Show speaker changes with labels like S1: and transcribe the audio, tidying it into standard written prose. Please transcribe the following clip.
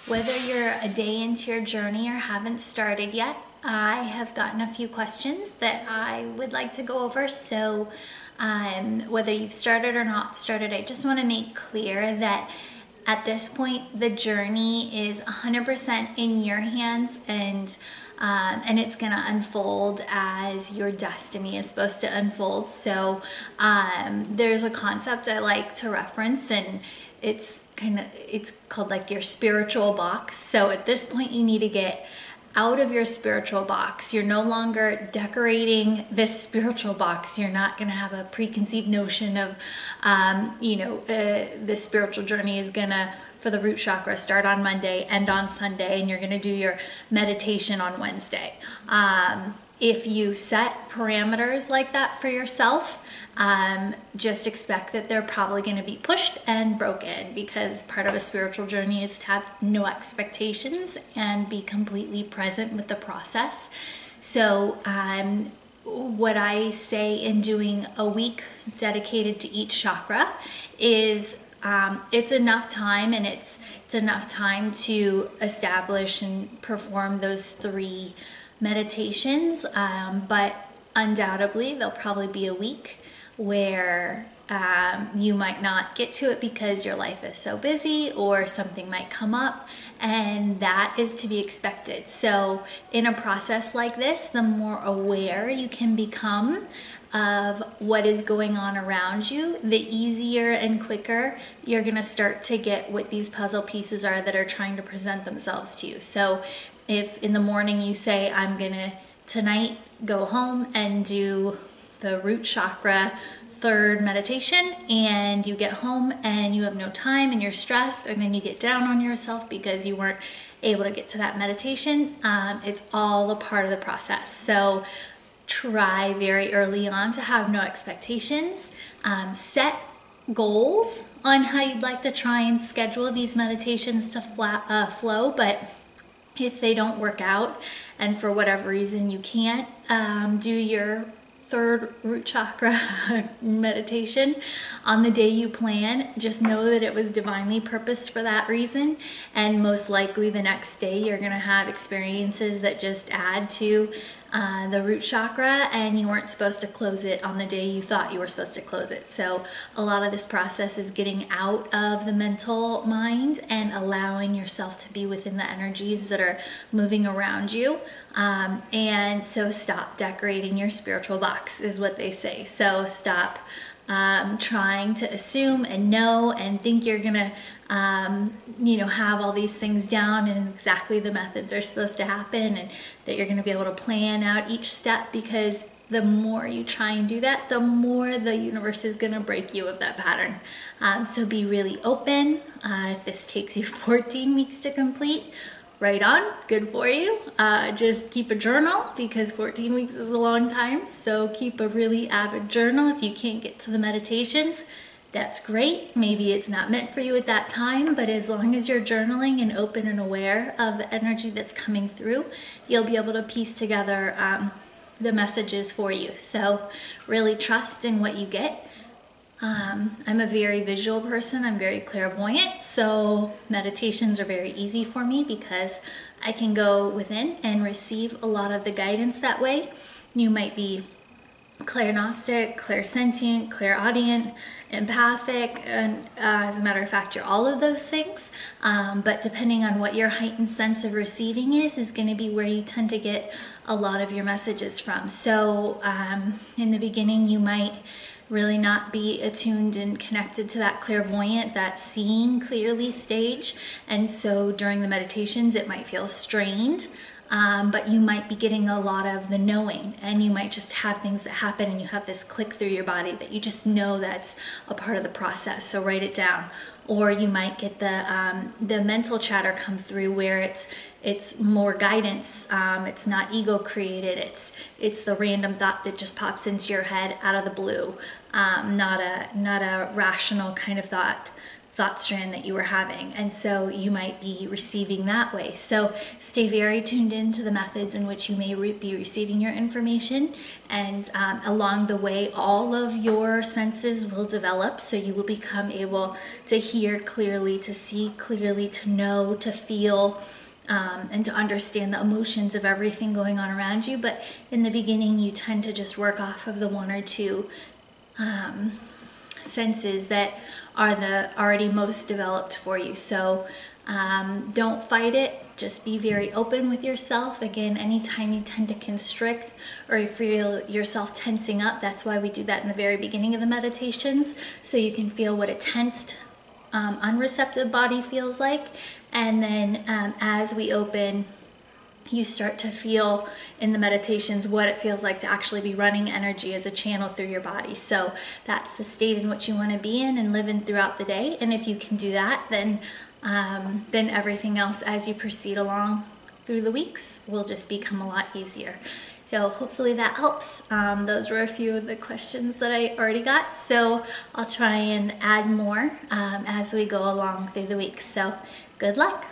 S1: Whether you're a day into your journey or haven't started yet, I have gotten a few questions that I would like to go over. So whether you've started or not started, I just want to make clear that at this point, the journey is 100% in your hands, and it's going to unfold as your destiny is supposed to unfold. So there's a concept I like to reference, and it's called like your spiritual box. So at this point, you need to get out of your spiritual box. You're no longer decorating this spiritual box. You're not going to have a preconceived notion of, the spiritual journey is going to, for the root chakra, start on Monday, end on Sunday, and you're going to do your meditation on Wednesday. If you set parameters like that for yourself, just expect that they're probably going to be pushed and broken, because part of a spiritual journey is to have no expectations and be completely present with the process. So what I say in doing a week dedicated to each chakra is it's enough time, and it's enough time to establish and perform those 3 meditations, but undoubtedly there'll probably be a week where you might not get to it because your life is so busy or something might come up, and that is to be expected. So in a process like this, the more aware you can become of what is going on around you, the easier and quicker you're going to start to get what these puzzle pieces are that are trying to present themselves to you. So if in the morning you say, I'm going to tonight go home and do the root chakra 3rd meditation, and you get home and you have no time and you're stressed, and then you get down on yourself because you weren't able to get to that meditation, it's all a part of the process. So try very early on to have no expectations. Set goals on how you'd like to try and schedule these meditations to flow, but if they don't work out and for whatever reason you can't do your 3rd root chakra meditation on the day you plan, just know that it was divinely purposed for that reason, and most likely the next day you're going to have experiences that just add to the root chakra, and you weren't supposed to close it on the day you thought you were supposed to close it. So a lot of this process is getting out of the mental mind and allowing yourself to be within the energies that are moving around you. And so stop decorating your spiritual box is what they say. So stop trying to assume and know and think you're gonna have all these things down in exactly the method they're supposed to happen, and that you're going to be able to plan out each step, because the more you try and do that, the more the universe is going to break you of that pattern. So be really open. If this takes you 14 weeks to complete, right on, good for you. Just keep a journal, because 14 weeks is a long time. So keep a really avid journal. If you can't get to the meditations, that's great. Maybe it's not meant for you at that time, but as long as you're journaling and open and aware of the energy that's coming through, you'll be able to piece together the messages for you. So really trust in what you get. I'm a very visual person. I'm very clairvoyant. So meditations are very easy for me because I can go within and receive a lot of the guidance that way. You might be clairgnostic, clairsentient, clairaudient, empathic, and as a matter of fact, you're all of those things. But depending on what your heightened sense of receiving is going to be where you tend to get a lot of your messages from. So in the beginning, you might really not be attuned and connected to that clairvoyant, that seeing clearly stage. And so during the meditations, it might feel strained. But you might be getting a lot of the knowing, and you might just have things that happen and you have this click through your body that you just know that's a part of the process, so write it down. Or you might get the mental chatter come through where it's more guidance, it's not ego created, it's the random thought that just pops into your head out of the blue, not a rational kind of thought. thought strand that you were having, and so you might be receiving that way. So stay very tuned into the methods in which you may be receiving your information, and along the way all of your senses will develop, so you will become able to hear clearly, to see clearly, to know, to feel, and to understand the emotions of everything going on around you. But in the beginning you tend to just work off of the one or two senses that are the already most developed for you. So don't fight it, just be very open with yourself. Again, anytime you tend to constrict or you feel yourself tensing up, that's why we do that in the very beginning of the meditations, so you can feel what a tensed unreceptive body feels like. And then as we open, you start to feel in the meditations what it feels like to actually be running energy as a channel through your body. So that's the state in which you want to be in and live in throughout the day. And if you can do that, then everything else as you proceed along through the weeks will just become a lot easier. So hopefully that helps. Those were a few of the questions that I already got, so I'll try and add more as we go along through the weeks. So good luck.